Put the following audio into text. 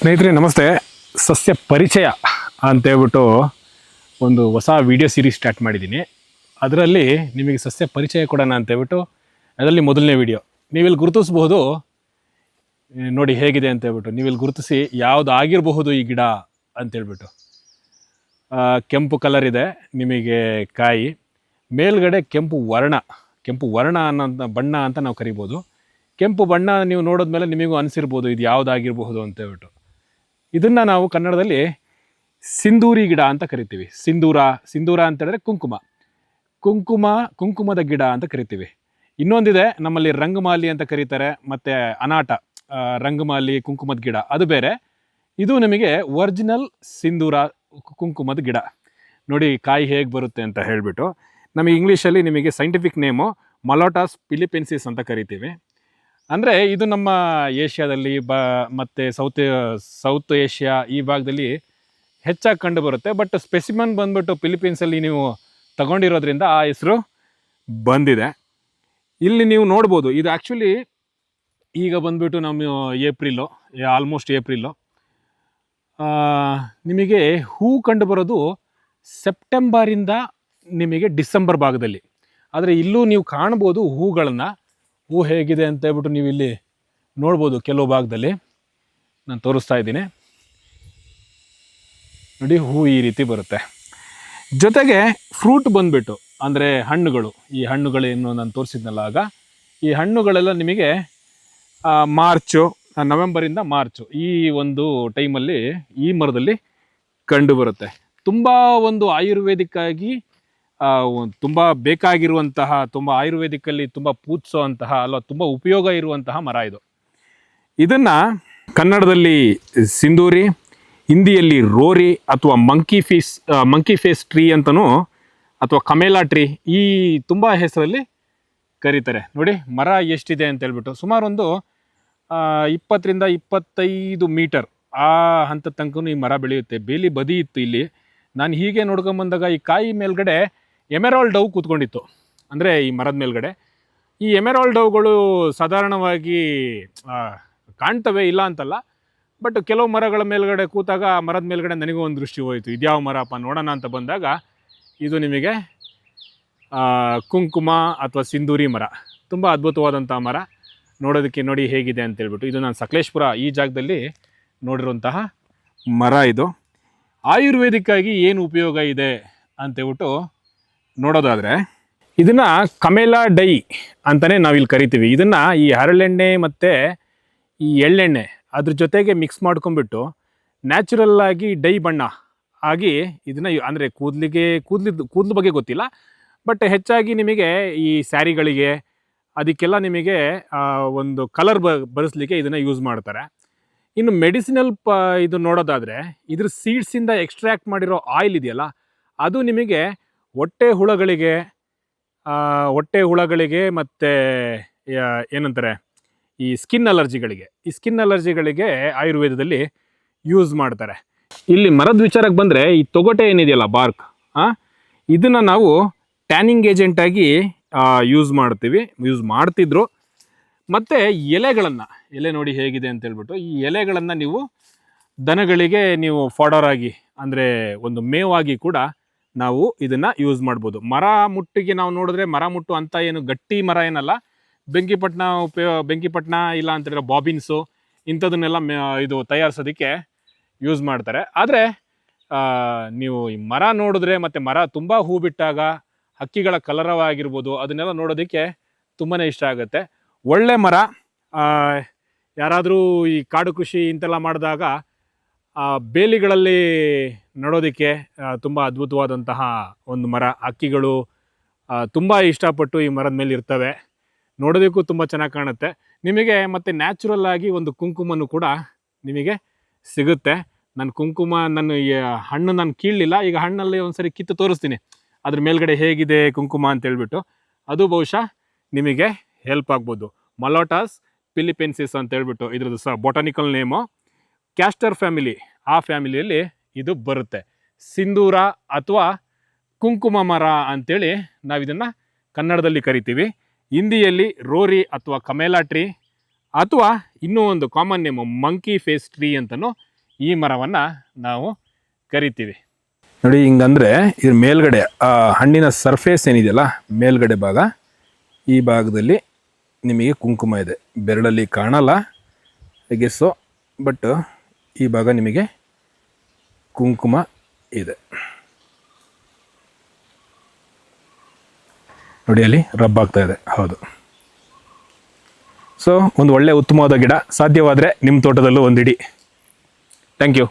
ಸ್ನೇಹಿತರೆ ನಮಸ್ತೆ. ಸಸ್ಯ ಪರಿಚಯ ಅಂತೇಳ್ಬಿಟ್ಟು ಒಂದು ಹೊಸ ವಿಡಿಯೋ ಸೀರೀಸ್ ಸ್ಟಾರ್ಟ್ ಮಾಡಿದ್ದೀನಿ. ಅದರಲ್ಲಿ ನಿಮಗೆ ಸಸ್ಯ ಪರಿಚಯ ಕೊಡೋಣ ಅಂತೇಳ್ಬಿಟ್ಟು ಅದರಲ್ಲಿ ಮೊದಲನೇ ವಿಡಿಯೋ ನೀವಿಲ್ಲಿ ಗುರುತಿಸ್ಬೋದು. ನೋಡಿ ಹೇಗಿದೆ ಅಂತೇಳ್ಬಿಟ್ಟು ನೀವಿಲ್ಲಿ ಗುರುತಿಸಿ ಯಾವುದು ಆಗಿರಬಹುದು ಈ ಗಿಡ ಅಂತೇಳ್ಬಿಟ್ಟು. ಕೆಂಪು ಕಲರ್ ಇದೆ ನಿಮಗೆ ಕಾಯಿ, ಮೇಲ್ಗಡೆ ಕೆಂಪು ವರ್ಣ ಅನ್ನೋ ಬಣ್ಣ ಅಂತ ನಾವು ಕರಿಬೋದು. ಕೆಂಪು ಬಣ್ಣ ನೀವು ನೋಡಿದ್ಮೇಲೆ ನಿಮಗೂ ಅನಿಸಿರ್ಬೋದು ಇದು ಯಾವುದಾಗಿರಬಹುದು ಅಂತೇಳ್ಬಿಟ್ಟು. ಇದನ್ನು ನಾವು ಕನ್ನಡದಲ್ಲಿ ಸಿಂಧೂರಿ ಗಿಡ ಅಂತ ಕರಿತೀವಿ. ಸಿಂಧೂರ ಅಂತೇಳಿದ್ರೆ ಕುಂಕುಮದ ಗಿಡ ಅಂತ ಕರಿತೀವಿ. ಇನ್ನೊಂದಿದೆ ನಮ್ಮಲ್ಲಿ ರಂಗಮಾಲಿ ಅಂತ ಕರೀತಾರೆ, ಮತ್ತು ಅನಾಟ ರಂಗಮಾಲಿ ಕುಂಕುಮದ ಗಿಡ ಅದು ಬೇರೆ. ಇದು ನಿಮಗೆ ಒರಿಜಿನಲ್ ಸಿಂಧೂರ ಕುಂಕುಮದ ಗಿಡ. ನೋಡಿ ಕಾಯಿ ಹೇಗೆ ಬರುತ್ತೆ ಅಂತ ಹೇಳಿಬಿಟ್ಟು. ನಮಗೆ ಇಂಗ್ಲೀಷಲ್ಲಿ ನಿಮಗೆ ಸೈಂಟಿಫಿಕ್ ನೇಮು ಮಲೋಟಾಸ್ ಫಿಲಿಪೆನ್ಸಿಸ್ ಅಂತ ಕರಿತೀವಿ. ಅಂದರೆ ಇದು ನಮ್ಮ ಏಷ್ಯಾದಲ್ಲಿ ಮತ್ತು ಸೌತ್ ಏಷ್ಯಾ ಈ ಭಾಗದಲ್ಲಿ ಹೆಚ್ಚಾಗಿ ಕಂಡು ಬರುತ್ತೆ. ಬಟ್ ಸ್ಪೆಸಿಮನ್ ಬಂದ್ಬಿಟ್ಟು ಫಿಲಿಪೀನ್ಸಲ್ಲಿ ನೀವು ತಗೊಂಡಿರೋದ್ರಿಂದ ಆ ಹೆಸರು ಬಂದಿದೆ. ಇಲ್ಲಿ ನೀವು ನೋಡ್ಬೋದು, ಇದು ಆ್ಯಕ್ಚುಲಿ ಈಗ ಬಂದ್ಬಿಟ್ಟು ನಮ್ಮ ಆಲ್ಮೋಸ್ಟ್ ಏಪ್ರಿಲು. ನಿಮಗೆ ಹೂ ಕಂಡು ಬರೋದು ಸೆಪ್ಟೆಂಬರಿಂದ ನಿಮಗೆ ಡಿಸೆಂಬರ್ ಭಾಗದಲ್ಲಿ. ಆದರೆ ಇಲ್ಲೂ ನೀವು ಕಾಣ್ಬೋದು ಹೂಗಳನ್ನು. ಹೂ ಹೇಗಿದೆ ಅಂತ ಹೇಳ್ಬಿಟ್ಟು ನೀವು ಇಲ್ಲಿ ನೋಡ್ಬೋದು. ಕೆಲವು ಭಾಗದಲ್ಲಿ ನಾನು ತೋರಿಸ್ತಾ ಇದ್ದೀನಿ ನೋಡಿ, ಹೂ ಈ ರೀತಿ ಬರುತ್ತೆ. ಜೊತೆಗೆ ಫ್ರೂಟ್ ಬಂದ್ಬಿಟ್ಟು ಅಂದರೆ ಹಣ್ಣುಗಳು, ಈ ಹಣ್ಣುಗಳೇನು ನಾನು ತೋರಿಸಿದ್ನಲ್ಲ ಆಗ, ಈ ಹಣ್ಣುಗಳೆಲ್ಲ ನಿಮಗೆ ನವೆಂಬರಿಂದ ಮಾರ್ಚು ಈ ಒಂದು ಟೈಮಲ್ಲಿ ಈ ಮರದಲ್ಲಿ ಕಂಡು ಬರುತ್ತೆ. ತುಂಬ ಒಂದು ಆಯುರ್ವೇದಿಕ್ಕಾಗಿ ತುಂಬ ಬೇಕಾಗಿರುವಂತಹ, ತುಂಬ ಆಯುರ್ವೇದಿಕ್ಕಲ್ಲಿ ತುಂಬ ಪೂಜಿಸೋವಂತಹ ತುಂಬ ಉಪಯೋಗ ಇರುವಂತಹ ಮರ ಇದು. ಇದನ್ನು ಕನ್ನಡದಲ್ಲಿ ಸಿಂಧೂರಿ, ಹಿಂದಿಯಲ್ಲಿ ರೋರಿ ಅಥವಾ ಮಂಕಿ ಫೇಸ್ ಟ್ರೀ ಅಂತನೂ ಅಥವಾ ಕಮೇಲಾ ಟ್ರೀ ಈ ತುಂಬ ಹೆಸರಲ್ಲಿ ಕರೀತಾರೆ. ನೋಡಿ ಮರ ಎಷ್ಟಿದೆ ಅಂತ ಹೇಳ್ಬಿಟ್ಟು, ಸುಮಾರು ಒಂದು 20 to 25 ಮೀಟರ್ ಆ ಹಂತದ ತನಕ ಈ ಮರ ಬೆಳೆಯುತ್ತೆ. ಬೇಲಿ ಬದಿ ಇತ್ತು ಇಲ್ಲಿ. ನಾನು ಹೀಗೆ ನೋಡ್ಕೊಂಬಂದಾಗ ಈ ಕಾಯಿ ಮೇಲ್ಗಡೆ ಎಮೆರಾಲ್ಡ್ ಡವ್ ಕೂತ್ಕೊಂಡಿತ್ತು. ಅಂದರೆ ಈ ಮರದ ಮೇಲ್ಗಡೆ ಈ ಎಮೆರಾಲ್ಡ್ ಡವ್ಗಳು ಸಾಧಾರಣವಾಗಿ ಕಾಣ್ತವೆ, ಇಲ್ಲ ಅಂತಲ್ಲ. ಬಟ್ ಕೆಲವು ಮರಗಳ ಮೇಲ್ಗಡೆ ಕೂತಾಗ ಮರದ ಮೇಲ್ಗಡೆ ನನಗೂ ಒಂದು ದೃಷ್ಟಿ ಹೋಯಿತು, ಇದ್ಯಾವ ಮರಪ್ಪ ನೋಡೋಣ ಅಂತ ಬಂದಾಗ ಇದು ನಿಮಗೆ ಕುಂಕುಮ ಅಥವಾ ಸಿಂಧೂರಿ ಮರ. ತುಂಬ ಅದ್ಭುತವಾದಂಥ ಮರ ನೋಡೋದಕ್ಕೆ. ನೋಡಿ ಹೇಗಿದೆ ಅಂತೇಳ್ಬಿಟ್ಟು. ಇದು ನಾನು ಸಕಲೇಶ್ಪುರ ಈ ಜಾಗದಲ್ಲಿ ನೋಡಿರುವಂತಹ ಮರ. ಇದು ಆಯುರ್ವೇದಿಕ್ಕಾಗಿ ಏನು ಉಪಯೋಗ ಇದೆ ಅಂತೇಳ್ಬಿಟ್ಟು ನೋಡೋದಾದರೆ, ಇದನ್ನು ಕಮೇಲಾ ಡೈ ಅಂತಲೇ ನಾವಿಲ್ಲಿ ಕರಿತೀವಿ. ಇದನ್ನು ಈ ಹರಳೆಣ್ಣೆ ಮತ್ತು ಈ ಎಳ್ಳೆಣ್ಣೆ ಅದ್ರ ಜೊತೆಗೆ ಮಿಕ್ಸ್ ಮಾಡ್ಕೊಂಬಿಟ್ಟು ನ್ಯಾಚುರಲ್ಲಾಗಿ ಡೈ ಬಣ್ಣ ಆಗಿ ಇದನ್ನು, ಅಂದರೆ ಕೂದಲು ಬಗ್ಗೆ ಗೊತ್ತಿಲ್ಲ, ಬಟ್ ಹೆಚ್ಚಾಗಿ ನಿಮಗೆ ಈ ಸ್ಯಾರಿಗಳಿಗೆ ಅದಕ್ಕೆಲ್ಲ ನಿಮಗೆ ಒಂದು ಕಲರ್ ಬರೆಸಲಿಕ್ಕೆ ಇದನ್ನು ಯೂಸ್ ಮಾಡ್ತಾರೆ. ಇನ್ನು ಮೆಡಿಸಿನಲ್ ಇದು ನೋಡೋದಾದರೆ, ಇದ್ರ ಸೀಡ್ಸಿಂದ ಎಕ್ಸ್ಟ್ರಾಕ್ಟ್ ಮಾಡಿರೋ ಆಯಿಲ್ ಇದೆಯಲ್ಲ, ಅದು ನಿಮಗೆ ಹೊಟ್ಟೆ ಹುಳಗಳಿಗೆ ಮತ್ತು ಏನಂತಾರೆ ಈ ಸ್ಕಿನ್ ಅಲರ್ಜಿಗಳಿಗೆ ಆಯುರ್ವೇದದಲ್ಲಿ ಯೂಸ್ ಮಾಡ್ತಾರೆ. ಇಲ್ಲಿ ಮರದ ವಿಚಾರಕ್ಕೆ ಬಂದರೆ, ಈ ತೊಗಟೆ ಏನಿದೆಯಲ್ಲ ಬಾರ್ಕ್, ಇದನ್ನು ನಾವು ಟ್ಯಾನಿಂಗ್ ಏಜೆಂಟಾಗಿ ಯೂಸ್ ಮಾಡ್ತಿದ್ರು. ಮತ್ತು ಎಲೆ ನೋಡಿ ಹೇಗಿದೆ ಅಂತೇಳ್ಬಿಟ್ಟು, ಈ ಎಲೆಗಳನ್ನು ನೀವು ದನಗಳಿಗೆ ನೀವು ಫಾಡರ್ ಆಗಿ, ಅಂದರೆ ಒಂದು ಮೇವಾಗಿ ಕೂಡ ನಾವು ಇದನ್ನು ಯೂಸ್ ಮಾಡ್ಬೋದು. ಮರ ಮುಟ್ಟಿಗೆ ನಾವು ನೋಡಿದ್ರೆ ಮರ ಮುಟ್ಟು ಅಂತ ಏನು ಗಟ್ಟಿ ಮರ ಏನಲ್ಲ. ಬೆಂಕಿಪಟ್ಟಣ ಇಲ್ಲ ಅಂತಂದರೆ ಬಾಬಿನ್ಸು ಇಂಥದನ್ನೆಲ್ಲ ಇದು ತಯಾರಿಸೋದಕ್ಕೆ ಯೂಸ್ ಮಾಡ್ತಾರೆ. ಆದರೆ ನೀವು ಈ ಮರ ನೋಡಿದ್ರೆ ಮತ್ತು ಮರ ತುಂಬ ಹೂ ಬಿಟ್ಟಾಗ ಹಕ್ಕಿಗಳ ಕಲರವಾಗಿರ್ಬೋದು, ಅದನ್ನೆಲ್ಲ ನೋಡೋದಕ್ಕೆ ತುಂಬಾ ಇಷ್ಟ ಆಗುತ್ತೆ. ಒಳ್ಳೆ ಮರ. ಯಾರಾದರೂ ಈ ಕಾಡು ಕೃಷಿ ಇಂತೆಲ್ಲ ಮಾಡಿದಾಗ ಬೇಲಿಗಳಲ್ಲಿ ನೋಡೋದಕ್ಕೆ ತುಂಬ ಅದ್ಭುತವಾದಂತಹ ಒಂದು ಮರ. ಹಕ್ಕಿಗಳು ತುಂಬ ಇಷ್ಟಪಟ್ಟು ಈ ಮರದ ಮೇಲೆ ಇರ್ತವೆ, ನೋಡೋದಕ್ಕೂ ತುಂಬ ಚೆನ್ನಾಗಿ ಕಾಣುತ್ತೆ ನಿಮಗೆ. ಮತ್ತು ನ್ಯಾಚುರಲ್ ಆಗಿ ಒಂದು ಕುಂಕುಮನೂ ಕೂಡ ನಿಮಗೆ ಸಿಗುತ್ತೆ. ನನ್ನ ಹಣ್ಣು ನಾನು ಕೀಳಲಿಲ್ಲ, ಈಗ ಹಣ್ಣಲ್ಲಿ ಒಂದ್ಸರಿ ಕಿತ್ತು ತೋರಿಸ್ತೀನಿ ಅದ್ರ ಮೇಲ್ಗಡೆ ಹೇಗಿದೆ ಕುಂಕುಮ ಅಂತೇಳ್ಬಿಟ್ಟು. ಅದು ಬಹುಶಃ ನಿಮಗೆ ಹೆಲ್ಪ್ ಆಗ್ಬೋದು. ಮಲೋಟಾಸ್ ಫಿಲಿಪೆನ್ಸಿಸ್ ಅಂತೇಳ್ಬಿಟ್ಟು ಇದ್ರದ್ದು ಬೊಟಾನಿಕಲ್ ನೇಮು. ಕ್ಯಾಸ್ಟರ್ ಫ್ಯಾಮಿಲಿ, ಆ ಫ್ಯಾಮಿಲಿಯಲ್ಲಿ ಇದು ಬರುತ್ತೆ. ಸಿಂಧೂರ ಅಥವಾ ಕುಂಕುಮ ಮರ ಅಂಥೇಳಿ ನಾವು ಇದನ್ನು ಕನ್ನಡದಲ್ಲಿ ಕರಿತೀವಿ. ಹಿಂದಿಯಲ್ಲಿ ರೋರಿ ಅಥವಾ ಕಮೇಲಾ ಟ್ರೀ ಅಥವಾ ಇನ್ನೂ ಒಂದು common name monkey face tree ಅಂತಲೂ ಈ ಮರವನ್ನು ನಾವು ಕರಿತೀವಿ. ನೋಡಿ, ಹಿಂಗಂದರೆ ಇದ್ರ ಮೇಲ್ಗಡೆ ಆ ಹಣ್ಣಿನ ಸರ್ಫೇಸ್ ಏನಿದೆಯಲ್ಲ, ಮೇಲ್ಗಡೆ ಭಾಗ, ಈ ಭಾಗದಲ್ಲಿ ನಿಮಗೆ ಕುಂಕುಮ ಇದೆ. ಬೆರಳಲ್ಲಿ ಕಾಣಲ್ಲ ಗೆಸ್ಸು, ಬಟ್ ಈ ಭಾಗ ನಿಮಗೆ ಕುಂಕುಮ ಇದೆ ನೋಡಿ, ಅಲ್ಲಿ ರಬ್ ಆಗ್ತಾ ಇದೆ. ಹೌದು. ಸೊ ಒಂದು ಒಳ್ಳೆ ಉತ್ತಮವಾದ ಗಿಡ. ಸಾಧ್ಯವಾದರೆ ನಿಮ್ಮ ತೋಟದಲ್ಲೂ ಒಂದಿಡಿ. Thank you.